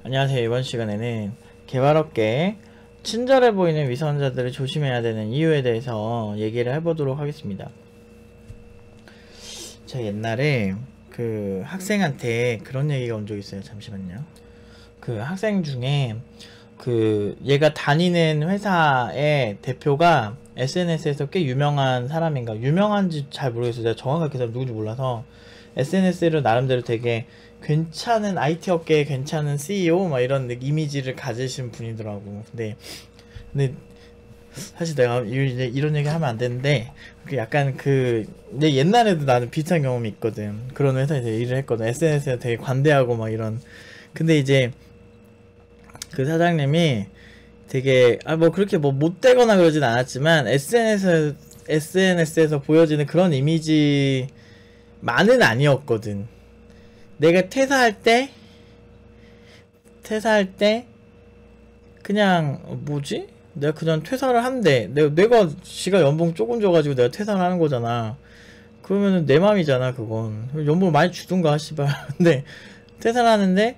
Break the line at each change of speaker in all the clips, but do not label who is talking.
안녕하세요. 이번 시간에는 개발업계에 친절해 보이는 위선자들을 조심해야 되는 이유에 대해서 얘기를 해보도록 하겠습니다. 제가 옛날에 그 학생한테 그런 얘기가 온 적 있어요. 잠시만요. 그 학생 중에 그 얘가 다니는 회사의 대표가 SNS에서 꽤 유명한 사람인가, 유명한지 잘 모르겠어요. 제가 정확하게 그 사람 누군지 몰라서 SNS를 나름대로 되게 괜찮은 IT 업계에 괜찮은 CEO 막 이런 이미지를 가지신 분이더라고. 근데 사실 내가 이제 이런 얘기 하면 안 되는데, 그 약간 근데 옛날에도 나는 비슷한 경험이 있거든. 그런 회사에서 일을 했거든. SNS에 되게 관대하고 막 이런. 근데 이제 그 사장님이 되게 뭐 그렇게 뭐 못되거나 그러진 않았지만 SNS에서 보여지는 그런 이미지만은 아니었거든. 내가 퇴사할 때 그냥 뭐지? 내가 그냥 퇴사를 한대. 내가 지가 연봉 조금 줘가지고 내가 퇴사를 하는 거잖아. 그러면은 내 맘이잖아 그건. 연봉을 많이 주든가 씨발. 근데 퇴사를 하는데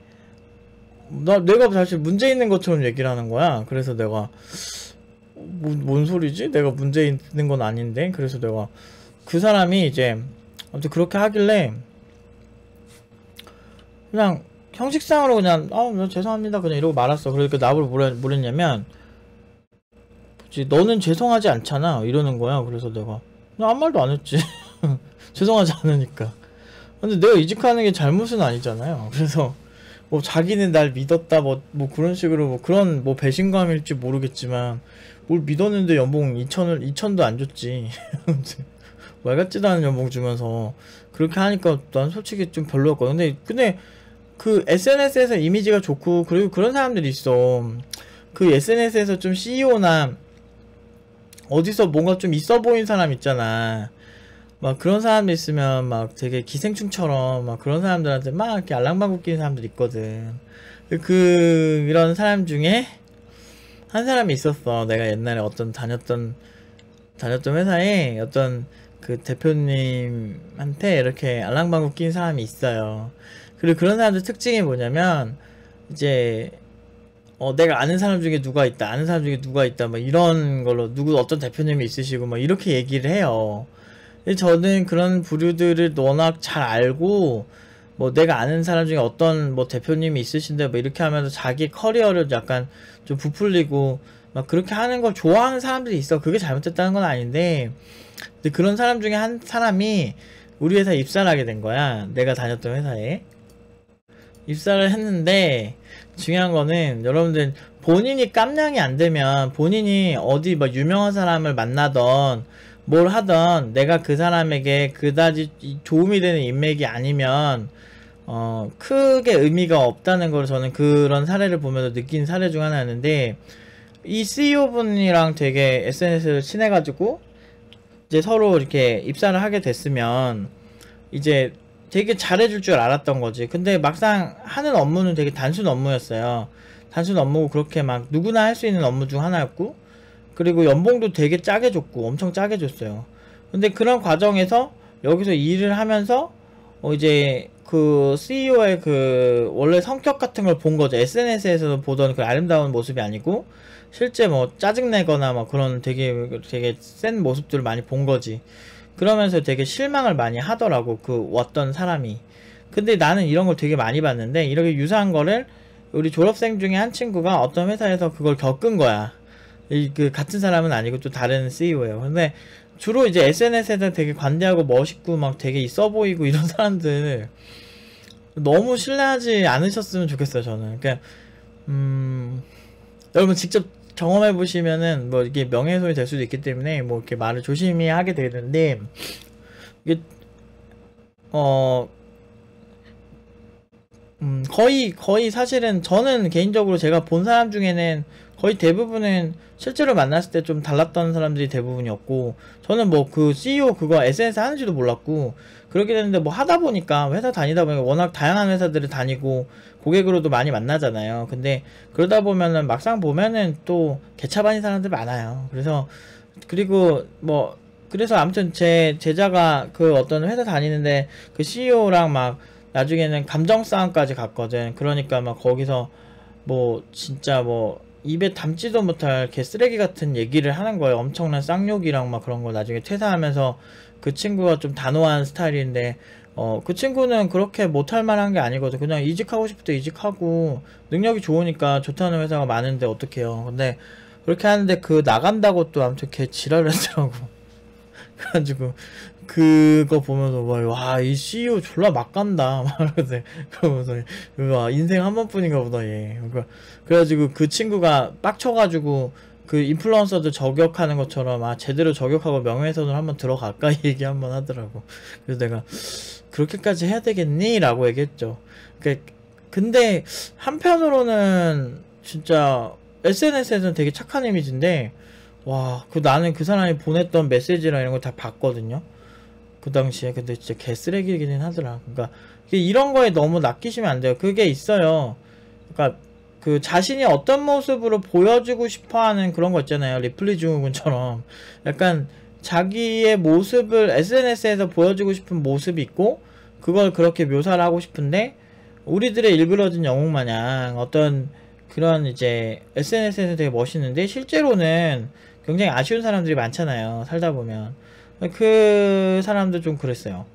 내가 사실 문제 있는 것처럼 얘기를 하는 거야. 그래서 내가 뭔 소리지? 내가 문제 있는 건 아닌데. 그래서 내가 그 사람이 이제 아무튼 그렇게 하길래 그냥 형식상으로 그냥 죄송합니다 그냥 이러고 말았어. 그러니까 나보고 뭐랬냐면 뭐지, 너는 죄송하지 않잖아 이러는 거야. 그래서 내가 나 아무 말도 안 했지. 죄송하지 않으니까. 근데 내가 이직하는 게 잘못은 아니잖아요. 그래서 뭐 자기는 날 믿었다 뭐 그런 식으로 뭐 그런 뭐 배신감일지 모르겠지만 뭘 믿었는데 연봉 2천도 안 줬지. 말 같지도 않은 연봉 주면서 그렇게 하니까 난 솔직히 좀 별로였거든. 근데 그 SNS에서 이미지가 좋고 그리고 그런 사람들이 있어. 그 SNS에서 좀 CEO나 어디서 뭔가 좀 있어 보인 사람 있잖아. 막 그런 사람들 있으면 막 되게 기생충처럼 막 그런 사람들한테 막 이렇게 알랑방구 끼는 사람들 있거든. 이런 사람 중에 한 사람이 있었어. 내가 옛날에 어떤 다녔던 회사에 어떤 그 대표님한테 이렇게 알랑방구 끼는 사람이 있어요. 그리고 그런 사람들 특징이 뭐냐면 이제 내가 아는 사람 중에 누가 있다 막 이런 걸로 어떤 대표님이 있으시고 막 이렇게 얘기를 해요. 근데 저는 그런 부류들을 워낙 잘 알고 뭐 내가 아는 사람 중에 어떤 뭐 대표님이 있으신데 뭐 이렇게 하면서 자기 커리어를 약간 좀 부풀리고 막 그렇게 하는 걸 좋아하는 사람들이 있어. 그게 잘못됐다는 건 아닌데, 근데 그런 사람 중에 한 사람이 우리 회사에 입사를 하게 된 거야. 내가 다녔던 회사에 입사를 했는데, 중요한 거는 여러분들 본인이 깜냥이 안 되면 본인이 어디 뭐 유명한 사람을 만나던 뭘 하던 내가 그 사람에게 그다지 도움이 되는 인맥이 아니면 크게 의미가 없다는 걸 저는 그런 사례를 보면서 느낀 사례 중 하나였는데, 이 CEO 분이랑 되게 SNS를 친해가지고 이제 서로 이렇게 입사를 하게 됐으면 이제 되게 잘해줄 줄 알았던 거지. 근데 막상 하는 업무는 되게 단순 업무였어요. 단순 업무고 그렇게 막 누구나 할 수 있는 업무 중 하나였고, 그리고 연봉도 되게 짜게 줬고 엄청 짜게 줬어요. 근데 그런 과정에서 여기서 일을 하면서 이제 그 CEO의 그 원래 성격 같은 걸 본 거죠. SNS에서 보던 그 아름다운 모습이 아니고 실제 뭐 짜증내거나 막 그런 되게 센 모습들을 많이 본 거지. 그러면서 되게 실망을 많이 하더라고, 그 왔던 사람이. 근데 나는 이런 걸 되게 많이 봤는데, 이렇게 유사한 거를 우리 졸업생 중에 한 친구가 어떤 회사에서 그걸 겪은 거야. 그 같은 사람은 아니고 또 다른 CEO예요. 근데 주로 이제 SNS에서 되게 관대하고 멋있고 막 되게 있어 보이고 이런 사람들 너무 신뢰하지 않으셨으면 좋겠어요, 저는. 그러니까 여러분 직접 경험해 보시면은 뭐 이게 명예훼손이 될 수도 있기 때문에 뭐 이렇게 말을 조심히 하게 되는데, 이게 거의 사실은 저는 개인적으로 제가 본 사람 중에는 거의 대부분은 실제로 만났을 때 좀 달랐던 사람들이 대부분이었고, 저는 뭐 그 CEO 그거 SNS 하는지도 몰랐고 그렇게 됐는데, 뭐 하다 보니까 회사 다니다 보니까 워낙 다양한 회사들을 다니고 고객으로도 많이 만나잖아요. 근데 그러다 보면은 막상 보면은 또 개차반인 사람들 많아요. 그리고 뭐 그래서 아무튼 제 제자가 그 어떤 회사 다니는데 그 CEO랑 막 나중에는 감정 싸움까지 갔거든. 그러니까 막 거기서 뭐 진짜 뭐 입에 담지도 못할 개쓰레기 같은 얘기를 하는 거예요. 엄청난 쌍욕이랑 막 그런 거. 나중에 퇴사하면서 그 친구가 좀 단호한 스타일인데 그 친구는 그렇게 못할 만한 게 아니거든. 그냥 이직하고 싶을 때 이직하고 능력이 좋으니까 좋다는 회사가 많은데 어떡해요. 근데 그렇게 하는데 그 나간다고 또 아무튼 걔 지랄을 했더라고. 그래가지고 그거 보면서 와이 CEO 졸라 막 간다 막 그러면서 와 인생 한 번뿐인가 보다 얘. 그래가지고 그 친구가 빡쳐가지고 그 인플루언서들 저격하는 것처럼 제대로 저격하고 명예훼손을 한번 들어갈까 얘기 한번 하더라고. 그래서 내가 그렇게까지 해야 되겠니? 라고 얘기했죠. 근데 한편으로는 진짜 SNS에서는 되게 착한 이미지인데 와, 나는 그 사람이 보냈던 메시지랑 이런 거 다 봤거든요. 그 당시에. 근데 진짜 개쓰레기긴 하더라. 그러니까 이런 거에 너무 낚이시면 안 돼요. 그게 있어요. 그러니까 그 자신이 어떤 모습으로 보여주고 싶어하는 그런 거 있잖아요. 리플리 증후군처럼 약간 자기의 모습을 SNS에서 보여주고 싶은 모습이 있고 그걸 그렇게 묘사를 하고 싶은데 우리들의 일그러진 영웅 마냥 어떤 그런 이제 SNS에서 되게 멋있는데 실제로는 굉장히 아쉬운 사람들이 많잖아요. 살다 보면. 그 사람도 좀 그랬어요.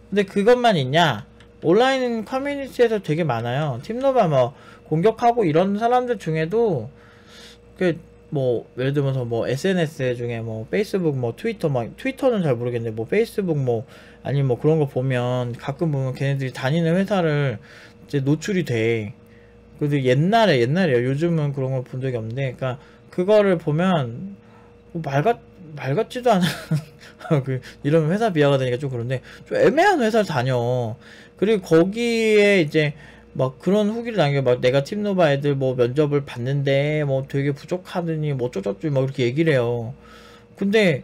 근데 그것만 있냐? 온라인 커뮤니티에서 되게 많아요. 팀노바 뭐 공격하고 이런 사람들 중에도 뭐 예를 들면서 뭐 SNS 중에 뭐 페이스북 뭐 트위터 막 트위터는 잘 모르겠는데 뭐 페이스북 뭐 아니면 뭐 그런 거 보면 가끔 보면 걔네들이 다니는 회사를 이제 노출이 돼. 그래도 옛날에요. 요즘은 그런 걸 본 적이 없는데, 그러니까 그거를 보면 뭐 말 같지도 않은 이러면 회사 비하가 되니까 좀 그런데 좀 애매한 회사를 다녀. 그리고 거기에 이제 막 그런 후기를 남겨. 막 내가 팀노바 애들 뭐 면접을 봤는데 뭐 되게 부족하더니 뭐 어쩌저쩌 막 이렇게 얘기를 해요. 근데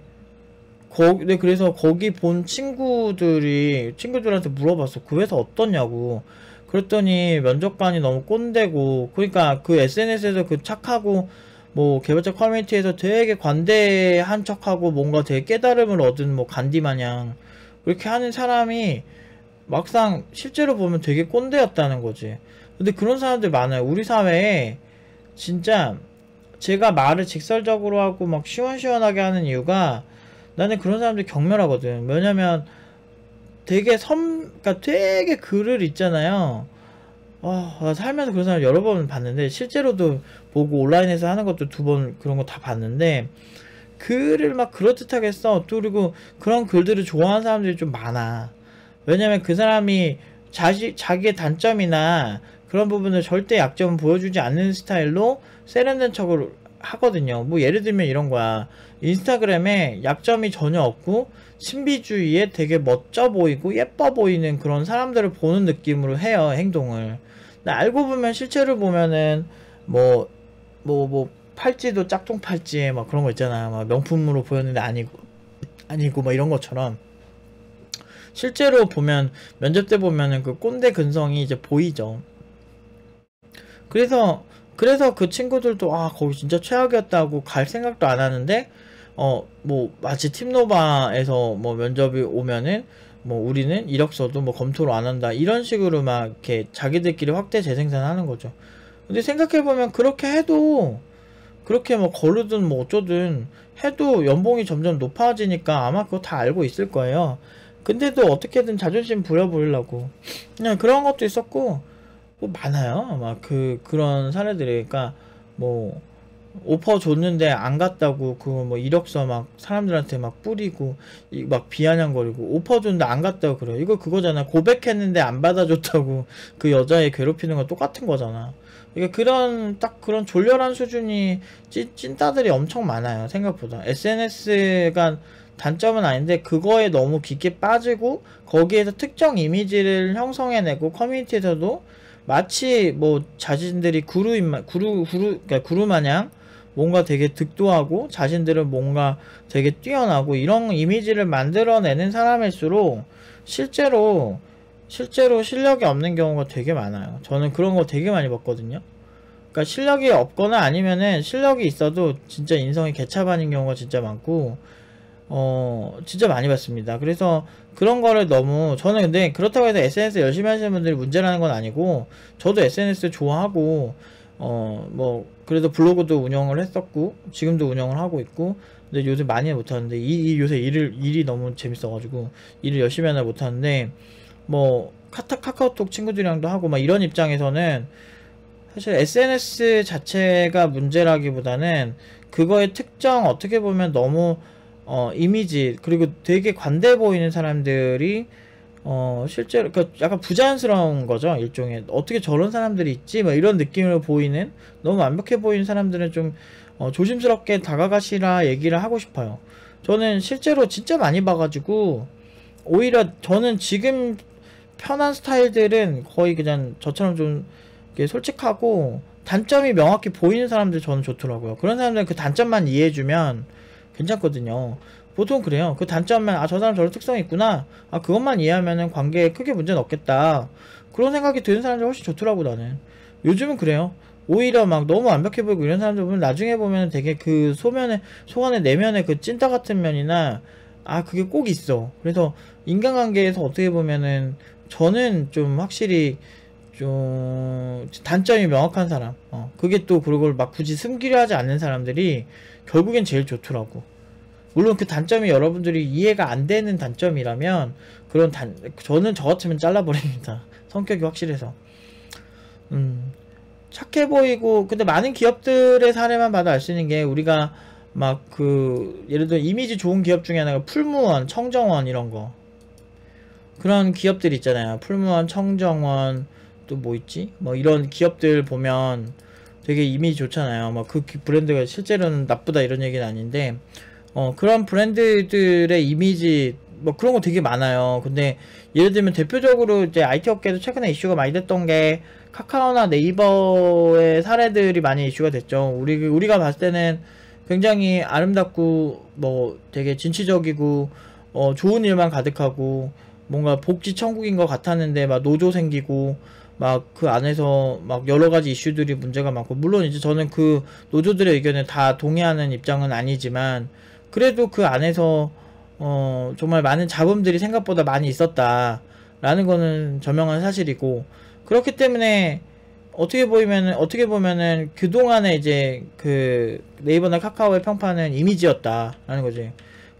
그래서 거기 본 친구들한테 물어봤어. 그 회사 어떠냐고. 그랬더니 면접관이 너무 꼰대고, 그러니까 그 SNS에서 그 착하고 뭐 개발자 커뮤니티에서 되게 관대한 척하고 뭔가 되게 깨달음을 얻은 뭐 간디 마냥 그렇게 하는 사람이 막상 실제로 보면 되게 꼰대였다는 거지. 근데 그런 사람들 많아요. 우리 사회에. 진짜 제가 말을 직설적으로 하고 막 시원시원하게 하는 이유가 나는 그런 사람들 경멸하거든. 왜냐면 그러니까 되게 글을 읽잖아요. 나 살면서 그런 사람 여러 번 봤는데, 실제로도 보고 온라인에서 하는 것도 2번 그런 거 다 봤는데, 글을 막 그럴듯하게 써. 또 그리고 그런 글들을 좋아하는 사람들이 좀 많아. 왜냐면 그 사람이 자기의 단점이나 그런 부분을 절대 약점을 보여주지 않는 스타일로 세련된 척을 하거든요. 뭐 예를 들면 이런 거야. 인스타그램에 약점이 전혀 없고 신비주의에 되게 멋져 보이고 예뻐 보이는 그런 사람들을 보는 느낌으로 해요, 행동을. 근데 알고 보면 실체를 보면은 뭐 팔찌도 짝퉁 팔찌에 막 그런 거 있잖아. 막 명품으로 보였는데 아니고 막 이런 것처럼 실제로 보면 면접 때 보면은 그 꼰대 근성이 이제 보이죠. 그래서 그 친구들도 거기 진짜 최악이었다고 갈 생각도 안 하는데 뭐 마치 팀노바에서 뭐 면접이 오면은 뭐 우리는 이력서도 뭐 검토를 안 한다 이런 식으로 막 이렇게 자기들끼리 확대 재생산하는 거죠. 근데 생각해보면 그렇게 해도 그렇게 뭐 거르든 뭐 어쩌든 해도 연봉이 점점 높아지니까 아마 그거 다 알고 있을 거예요. 근데도 어떻게든 자존심 부려보려고 그냥 그런 것도 있었고 뭐 많아요. 막 그런 사례들이. 그러니까 뭐 오퍼 줬는데 안 갔다고 그 뭐 이력서 막 사람들한테 막 뿌리고 막 비아냥거리고 오퍼 줬는데 안 갔다고 그래. 이거 그거잖아. 고백했는데 안 받아줬다고 그 여자애 괴롭히는 건 똑같은 거잖아. 그러니까 그런 졸렬한 수준이 찐따들이 엄청 많아요. 생각보다. SNS가 단점은 아닌데 그거에 너무 깊게 빠지고 거기에서 특정 이미지를 형성해내고 커뮤니티에서도 마치 뭐 자신들이 그러니까 구루 마냥 뭔가 되게 득도하고 자신들은 뭔가 되게 뛰어나고 이런 이미지를 만들어내는 사람일수록 실제로 실력이 없는 경우가 되게 많아요. 저는 그런 거 되게 많이 봤거든요. 그러니까 실력이 없거나 아니면은 실력이 있어도 진짜 인성이 개차반인 경우가 진짜 많고 진짜 많이 봤습니다. 그래서 그런 거를 저는 근데 그렇다고 해서 SNS 열심히 하시는 분들이 문제라는 건 아니고, 저도 SNS 좋아하고, 뭐 그래도 블로그도 운영을 했었고 지금도 운영을 하고 있고, 근데 요새 많이 못하는데 요새 일이 너무 재밌어가지고 일을 열심히 하나 못하는데, 뭐 카카오톡 친구들이랑도 하고 막 이런 입장에서는 사실 SNS 자체가 문제라기보다는 그거의 특정, 어떻게 보면 너무 이미지, 그리고 되게 관대 보이는 사람들이 실제로 약간 부자연스러운 거죠. 일종의 어떻게 저런 사람들이 있지 뭐 이런 느낌으로 보이는, 너무 완벽해 보이는 사람들은 좀 조심스럽게 다가가시라 얘기를 하고 싶어요. 저는 실제로 진짜 많이 봐가지고, 오히려 저는 지금 편한 스타일들은 거의 그냥 저처럼 좀 이렇게 솔직하고 단점이 명확히 보이는 사람들 저는 좋더라고요. 그런 사람들은 그 단점만 이해해주면 괜찮거든요. 보통 그래요. 그 단점만, 아, 저 사람 저런 특성이 있구나, 아, 그것만 이해하면은 관계에 크게 문제는 없겠다, 그런 생각이 드는 사람들이 훨씬 좋더라고. 나는 요즘은 그래요. 오히려 막 너무 완벽해 보이고 이런 사람들 보면 나중에 보면 되게 그 속안에 내면의 그 찐따 같은 면이나, 아, 그게 꼭 있어. 그래서 인간관계에서 어떻게 보면은 저는 좀 확실히 좀 단점이 명확한 사람, 그게 또 그걸 막 굳이 숨기려 하지 않는 사람들이 결국엔 제일 좋더라고. 물론 그 단점이 여러분들이 이해가 안 되는 단점이라면 저는 저 같으면 잘라버립니다. 성격이 확실해서. 착해 보이고, 근데 많은 기업들의 사례만 봐도 알 수 있는 게, 우리가 막 예를 들어 이미지 좋은 기업 중에 하나가 풀무원, 청정원 이런 거, 그런 기업들 있잖아요. 풀무원, 청정원, 또 뭐 있지? 뭐 이런 기업들 보면 되게 이미지 좋잖아요. 뭐 그 브랜드가 실제로는 나쁘다 이런 얘기는 아닌데, 그런 브랜드들의 이미지 뭐 그런 거 되게 많아요. 근데 예를 들면 대표적으로 이제 IT 업계에서 최근에 이슈가 많이 됐던 게 카카오나 네이버의 사례들이 많이 이슈가 됐죠. 우리가 봤을 때는 굉장히 아름답고 뭐 되게 진취적이고 좋은 일만 가득하고 뭔가 복지 천국인 것 같았는데, 막 노조 생기고 막 그 안에서 막 여러 가지 이슈들이 문제가 많고, 물론 이제 저는 그 노조들의 의견에 다 동의하는 입장은 아니지만, 그래도 그 안에서 정말 많은 잡음들이 생각보다 많이 있었다라는 거는 저명한 사실이고, 그렇기 때문에 어떻게 보면은 그동안에 이제 그 네이버나 카카오의 평판은 이미지였다라는 거지.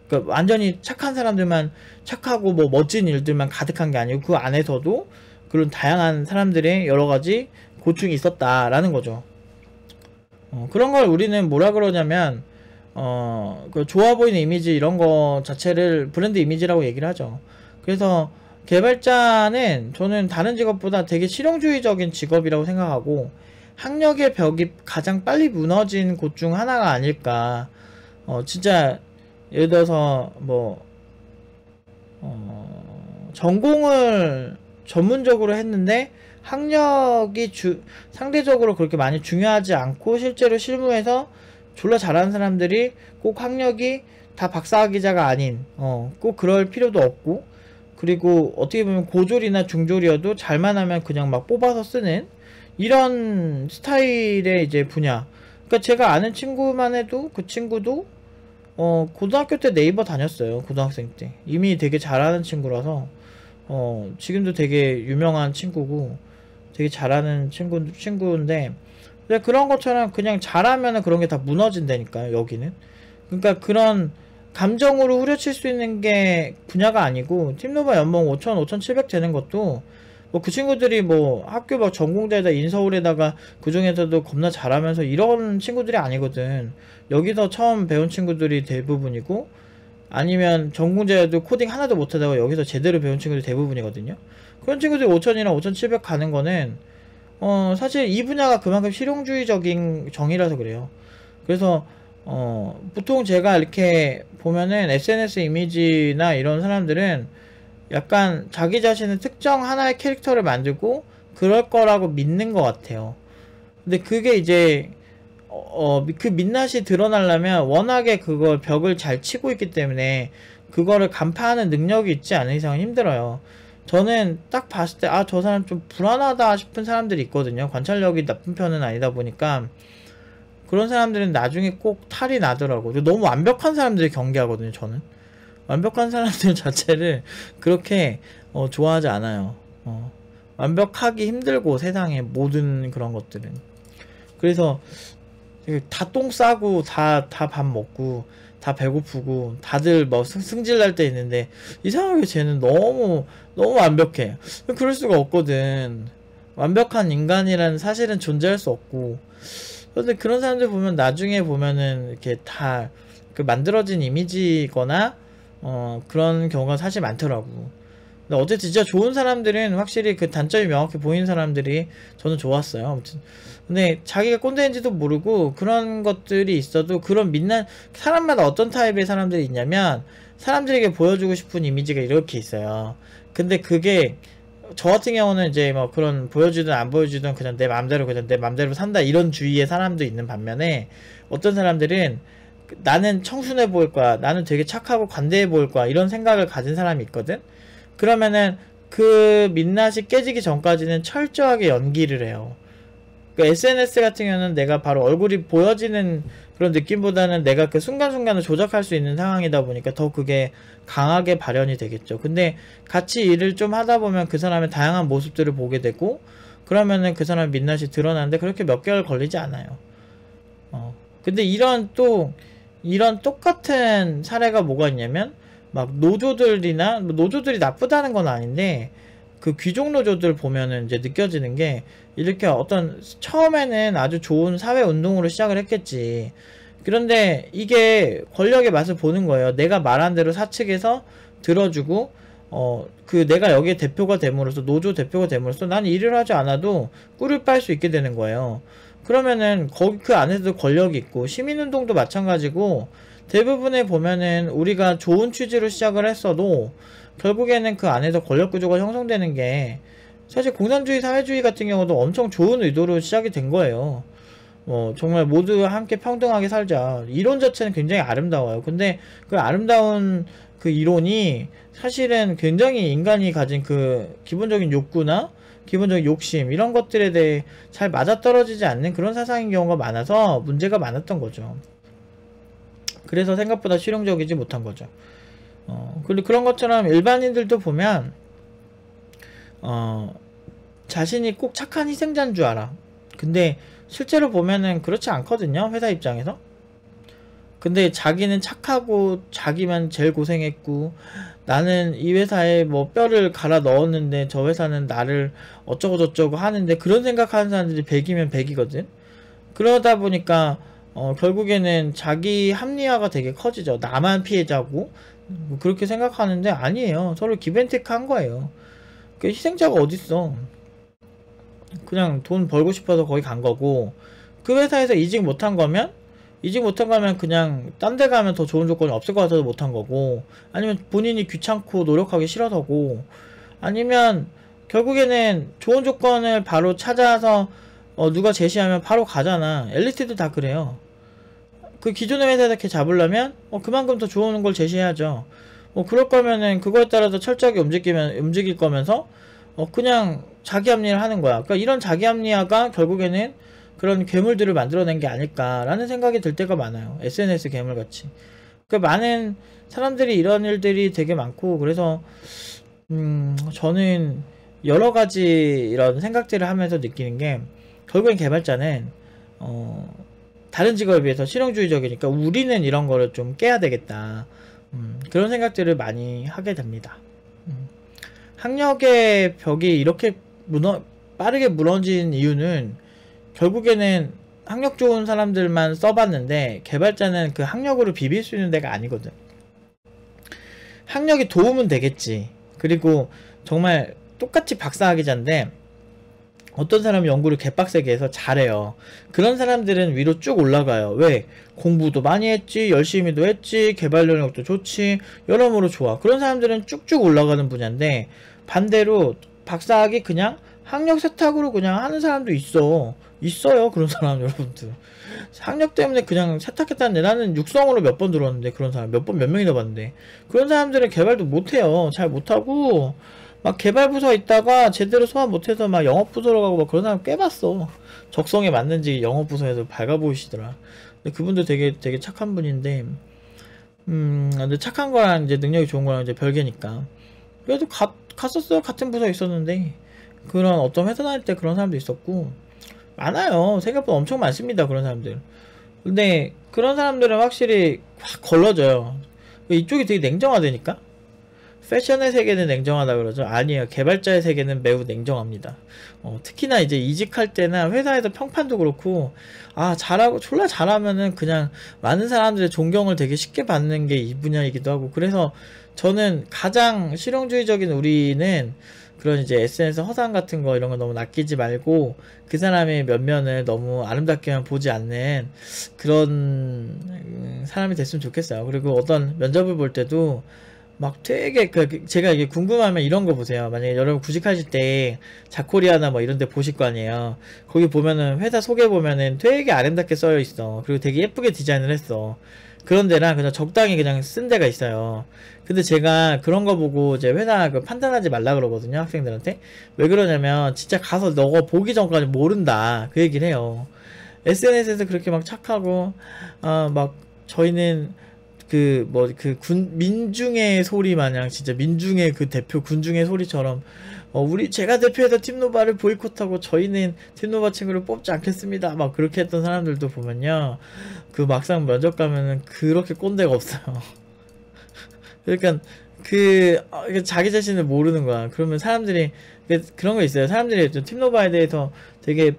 그러니까 완전히 착한 사람들만 착하고 뭐 멋진 일들만 가득한 게 아니고, 그 안에서도 그런 다양한 사람들의 여러 가지 고충이 있었다라는 거죠. 그런 걸 우리는 뭐라 그러냐면, 그 좋아 보이는 이미지 이런 거 자체를 브랜드 이미지라고 얘기를 하죠. 그래서 개발자는 저는 다른 직업보다 되게 실용주의적인 직업이라고 생각하고, 학력의 벽이 가장 빨리 무너진 곳 중 하나가 아닐까. 진짜 예를 들어서 뭐 전공을 전문적으로 했는데 학력이 상대적으로 그렇게 많이 중요하지 않고, 실제로 실무에서 졸라 잘하는 사람들이 꼭 학력이 다 박사학위자가 아닌, 꼭 그럴 필요도 없고, 그리고 어떻게 보면 고졸이나 중졸이어도 잘만 하면 그냥 막 뽑아서 쓰는 이런 스타일의 이제 분야. 그러니까 제가 아는 친구만 해도, 그 친구도 고등학교 때 네이버 다녔어요. 고등학생 때 이미 되게 잘하는 친구라서 지금도 되게 유명한 친구고 되게 잘하는 친구인데, 그런 것처럼 그냥 잘하면은 그런 게 다 무너진다니까요, 여기는. 그러니까 그런 감정으로 후려칠 수 있는 게 분야가 아니고, 팀노바 연봉 5,000, 5,700 되는 것도 뭐 그 친구들이 뭐 학교 막 전공대에다 인서울에다가 그 중에서도 겁나 잘하면서 이런 친구들이 아니거든. 여기서 처음 배운 친구들이 대부분이고, 아니면 전공자여도 코딩 하나도 못하다가 여기서 제대로 배운 친구들이 대부분이거든요. 그런 친구들이 5,000이나 5,700 가는 거는 사실 이 분야가 그만큼 실용주의적인 정의라서 그래요. 그래서 보통 제가 이렇게 보면은 SNS 이미지나 이런 사람들은 약간 자기 자신의 특정 하나의 캐릭터를 만들고 그럴 거라고 믿는 것 같아요. 근데 그게 이제 그 민낯이 드러나려면 워낙에 그걸 벽을 잘 치고 있기 때문에 그거를 간파하는 능력이 있지 않은 이상은 힘들어요. 저는 딱 봤을 때, 아, 저 사람 좀 불안하다 싶은 사람들이 있거든요. 관찰력이 나쁜 편은 아니다 보니까. 그런 사람들은 나중에 꼭 탈이 나더라고요. 너무 완벽한 사람들이 경계하거든요, 저는. 완벽한 사람들 자체를 그렇게 좋아하지 않아요. 완벽하기 힘들고, 세상의 모든 그런 것들은. 그래서 다 똥 싸고 다 밥 먹고 다 배고프고 다들 뭐 승질 날 때 있는데 이상하게 쟤는 너무 완벽해. 그럴 수가 없거든. 완벽한 인간이라는 사실은 존재할 수 없고. 근데 그런 사람들 보면 나중에 보면은 이렇게 다 그 만들어진 이미지거나 그런 경우가 사실 많더라고. 근데 어쨌든 진짜 좋은 사람들은 확실히 그 단점이 명확히 보이는 사람들이 저는 좋았어요. 아무튼 근데 자기가 꼰대인지도 모르고 그런 것들이 있어도 그런 민낯 사람마다 어떤 타입의 사람들이 있냐면 사람들에게 보여주고 싶은 이미지가 이렇게 있어요. 근데 그게 저 같은 경우는 이제 뭐 그런 보여주든 안 보여주든 그냥 내 맘대로 산다 이런 주의의 사람도 있는 반면에 어떤 사람들은 나는 청순해 보일 거야, 나는 되게 착하고 관대해 보일 거야 이런 생각을 가진 사람이 있거든. 그러면은 그 민낯이 깨지기 전까지는 철저하게 연기를 해요. 그 SNS 같은 경우는 내가 바로 얼굴이 보여지는 그런 느낌보다는 내가 그 순간순간을 조작할 수 있는 상황이다 보니까 더 그게 강하게 발현이 되겠죠. 근데 같이 일을 좀 하다 보면 그 사람의 다양한 모습들을 보게 되고 그러면은 그 사람의 민낯이 드러나는데 그렇게 몇 개월 걸리지 않아요. 근데 이런 똑같은 사례가 뭐가 있냐면 막 노조들이나 노조들이 나쁘다는 건 아닌데 그 귀족 노조들 보면은 이제 느껴지는 게 이렇게 어떤 처음에는 아주 좋은 사회 운동으로 시작을 했겠지. 그런데 이게 권력의 맛을 보는 거예요. 내가 말한 대로 사측에서 들어주고 그 내가 여기에 대표가 됨으로써 노조 대표가 됨으로써 난 일을 하지 않아도 꿀을 빨 수 있게 되는 거예요. 그러면은 거기 그 안에서도 권력이 있고 시민운동도 마찬가지고 대부분에 보면은 우리가 좋은 취지로 시작을 했어도 결국에는 그 안에서 권력구조가 형성되는 게 사실 공산주의 사회주의 같은 경우도 엄청 좋은 의도로 시작이 된 거예요. 정말 모두 함께 평등하게 살자 이론 자체는 굉장히 아름다워요. 근데 그 아름다운 그 이론이 사실은 굉장히 인간이 가진 그 기본적인 욕구나 기본적인 욕심 이런 것들에 대해 잘 맞아떨어지지 않는 그런 사상인 경우가 많아서 문제가 많았던 거죠. 그래서 생각보다 실용적이지 못한 거죠. 그리고 그런 것처럼 일반인들도 보면 자신이 꼭 착한 희생자인 줄 알아. 근데 실제로 보면은 그렇지 않거든요. 회사 입장에서. 근데 자기는 착하고 자기만 제일 고생했고 나는 이 회사에 뭐 뼈를 갈아 넣었는데 저 회사는 나를 어쩌고 저쩌고 하는데 그런 생각하는 사람들이 100이면 100이거든. 그러다 보니까 결국에는 자기 합리화가 되게 커지죠. 나만 피해자고 그렇게 생각하는데 아니에요. 서로 기브앤테이크 한 거예요. 그 희생자가 어딨어. 그냥 돈 벌고 싶어서 거기 간 거고 그 회사에서 이직 못한 거면 그냥 딴 데 가면 더 좋은 조건이 없을 것 같아서 못한 거고 아니면 본인이 귀찮고 노력하기 싫어서고 아니면 결국에는 좋은 조건을 바로 찾아서 누가 제시하면 바로 가잖아. 엘리트도 다 그래요. 그 기존의 회사에서 이렇게 잡으려면 그만큼 더 좋은 걸 제시해야죠. 그럴 거면은 그거에 따라서 철저하게 움직일 거면서 그냥 자기 합리를 하는 거야. 그러니까 이런 자기 합리화가 결국에는 그런 괴물들을 만들어낸 게 아닐까라는 생각이 들 때가 많아요. SNS 괴물같이. 그러니까 많은 사람들이 이런 일들이 되게 많고 그래서 저는 여러가지 이런 생각들을 하면서 느끼는 게 결국엔 개발자는 다른 직업에 비해서 실용주의적이니까 우리는 이런 거를 좀 깨야 되겠다. 그런 생각들을 많이 하게 됩니다. 학력의 벽이 이렇게 빠르게 무너진 이유는 결국에는 학력 좋은 사람들만 써봤는데 개발자는 그 학력으로 비빌 수 있는 데가 아니거든. 학력이 도움은 되겠지. 그리고 정말 똑같이 박사학위자인데 어떤 사람이 연구를 개빡세게 해서 잘해요. 그런 사람들은 위로 쭉 올라가요. 왜? 공부도 많이 했지, 열심히도 했지, 개발 능력도 좋지, 여러모로 좋아. 그런 사람들은 쭉쭉 올라가는 분야인데 반대로 박사학위 그냥 학력 세탁으로 그냥 하는 사람도 있어요. 그런 사람 여러분들. 학력 때문에 그냥 세탁했다는데 나는 육성으로 몇 번 들었는데 그런 사람 몇 명이나 봤는데 그런 사람들은 개발도 못해요. 잘 못하고 막 개발부서에 있다가 제대로 소화 못해서 막 영업부서로 가고 막 그런 사람 꽤 봤어. 적성에 맞는지 영업부서에서 밝아보이시더라. 근데 그분도 되게 착한 분인데 근데 착한 거랑 이제 능력이 좋은 거랑 이제 별개니까 그래도 갔었어요. 같은 부서에 있었는데 그런 어떤 회사 다닐 때 그런 사람도 있었고 많아요. 생각보다 엄청 많습니다. 그런 사람들. 근데 그런 사람들은 확실히 확 걸러져요. 이쪽이 되게 냉정하다니까? 패션의 세계는 냉정하다 그러죠. 아니에요. 개발자의 세계는 매우 냉정합니다. 특히나 이제 이직할 때나 회사에서 평판도 그렇고, 아, 잘하고, 졸라 잘하면은 그냥 많은 사람들의 존경을 되게 쉽게 받는 게 이 분야이기도 하고, 그래서 저는 가장 실용주의적인 우리는 그런 이제 SNS 허상 같은 거 이런 거 너무 낚이지 말고 그 사람의 면면을 너무 아름답게만 보지 않는 그런 사람이 됐으면 좋겠어요. 그리고 어떤 면접을 볼 때도 막 되게 제가 이게 궁금하면 이런 거 보세요. 만약에 여러분 구직하실 때 자코리아나 뭐 이런 데 보실 거 아니에요. 거기 보면은 회사 소개 보면은 되게 아름답게 써여 있어. 그리고 되게 예쁘게 디자인을 했어. 그런 데랑 그냥 적당히 그냥 쓴 데가 있어요. 근데 제가 그런 거 보고 이제 회사 판단하지 말라 그러거든요. 학생들한테. 왜 그러냐면 진짜 가서 너가 보기 전까지 모른다. 그 얘기를 해요. SNS에서 그렇게 막 착하고 막 저희는 민중의 소리 마냥 진짜 민중의 그 대표 군중의 소리처럼 제가 대표해서 팀노바를 보이콧하고 저희는 팀노바 친구를 뽑지 않겠습니다. 막 그렇게 했던 사람들도 보면요. 그 막상 면접 가면은 그렇게 꼰대가 없어요. 그러니까 자기 자신을 모르는 거야. 그러면 사람들이 그런 거 있어요. 사람들이 팀노바에 대해서 되게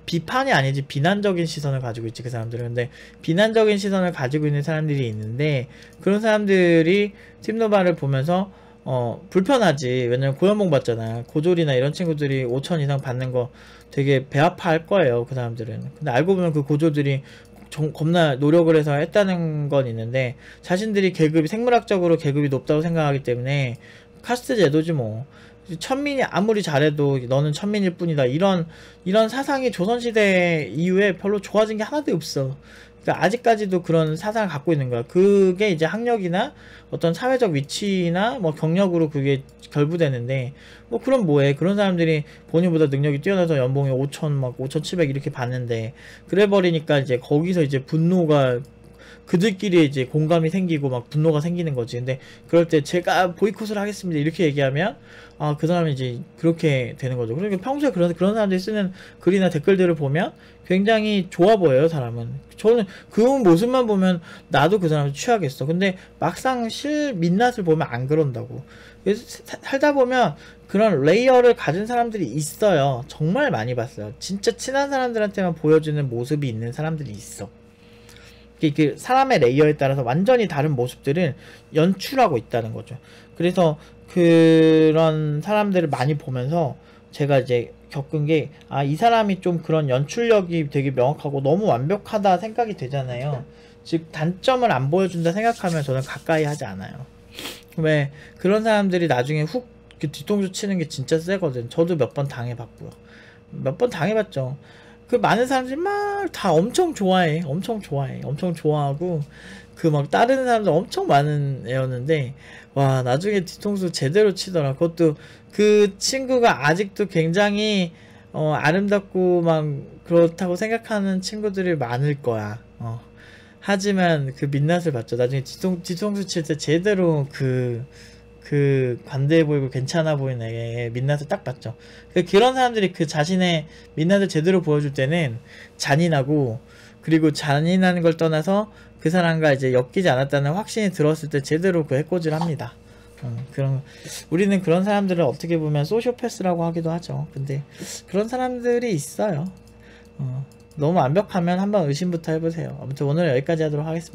비판이 아니지 비난적인 시선을 가지고 있지 그 사람들은. 근데 비난적인 시선을 가지고 있는 사람들이 있는데 그런 사람들이 팀노바를 보면서 불편하지. 왜냐면 고연봉 받잖아. 고졸이나 이런 친구들이 5천 이상 받는 거 되게 배 아파할 거예요 그 사람들은. 근데 알고 보면 그 고졸들이 겁나 노력을 해서 했다는 건 있는데 자신들이 생물학적으로 계급이 높다고 생각하기 때문에 카스트 제도지 뭐. 천민이 아무리 잘해도 너는 천민일 뿐이다. 이런 사상이 조선시대 이후에 별로 좋아진 게 하나도 없어. 그러니까 아직까지도 그런 사상을 갖고 있는 거야. 그게 이제 학력이나 어떤 사회적 위치나 뭐 경력으로 그게 결부되는데 뭐 그럼 뭐해. 그런 사람들이 본인보다 능력이 뛰어나서 연봉이 5천 막 5,700 이렇게 받는데 그래 버리니까 이제 거기서 이제 분노가 그들끼리 이제 공감이 생기고 막 분노가 생기는 거지. 근데 그럴 때 제가 보이콧을 하겠습니다 이렇게 얘기하면 그 사람이 이제 그렇게 되는 거죠. 그러니까 평소에 그런 사람들이 쓰는 글이나 댓글들을 보면 굉장히 좋아 보여요 사람은. 저는 그 모습만 보면 나도 그 사람을 취하겠어. 근데 막상 민낯을 보면 안 그런다고. 그래서 살다 보면 그런 레이어를 가진 사람들이 있어요. 정말 많이 봤어요. 진짜 친한 사람들한테만 보여주는 모습이 있는 사람들이 있어. 사람의 레이어에 따라서 완전히 다른 모습들을 연출하고 있다는 거죠. 그래서 그런 사람들을 많이 보면서 제가 이제 겪은 게 이 사람이 좀 그런 연출력이 되게 명확하고 너무 완벽하다 생각이 되잖아요. 즉 단점을 안 보여준다 생각하면 저는 가까이 하지 않아요. 왜 그런 사람들이 나중에 훅 뒤통수 치는 게 진짜 세거든. 저도 몇 번 당해봤고요. 몇 번 당해봤죠. 그 많은 사람들이 막 다 엄청 좋아해. 엄청 좋아하고 그 막 다른 사람들 엄청 많은 애였는데 와 나중에 뒤통수 제대로 치더라. 그것도 그 친구가 아직도 굉장히 아름답고 막 그렇다고 생각하는 친구들이 많을 거야. 하지만 그 민낯을 봤죠. 나중에 뒤통수 칠 때 제대로 관대해 보이고 괜찮아 보이는 애의 민낯을 딱 봤죠. 그런 사람들이 그 자신의 민낯을 제대로 보여줄 때는 잔인하고, 그리고 잔인한 걸 떠나서 그 사람과 이제 엮이지 않았다는 확신이 들었을 때 제대로 그 해코지를 합니다. 우리는 그런 사람들을 어떻게 보면 소시오패스라고 하기도 하죠. 근데 그런 사람들이 있어요. 너무 완벽하면 한번 의심부터 해보세요. 아무튼 오늘 여기까지 하도록 하겠습니다.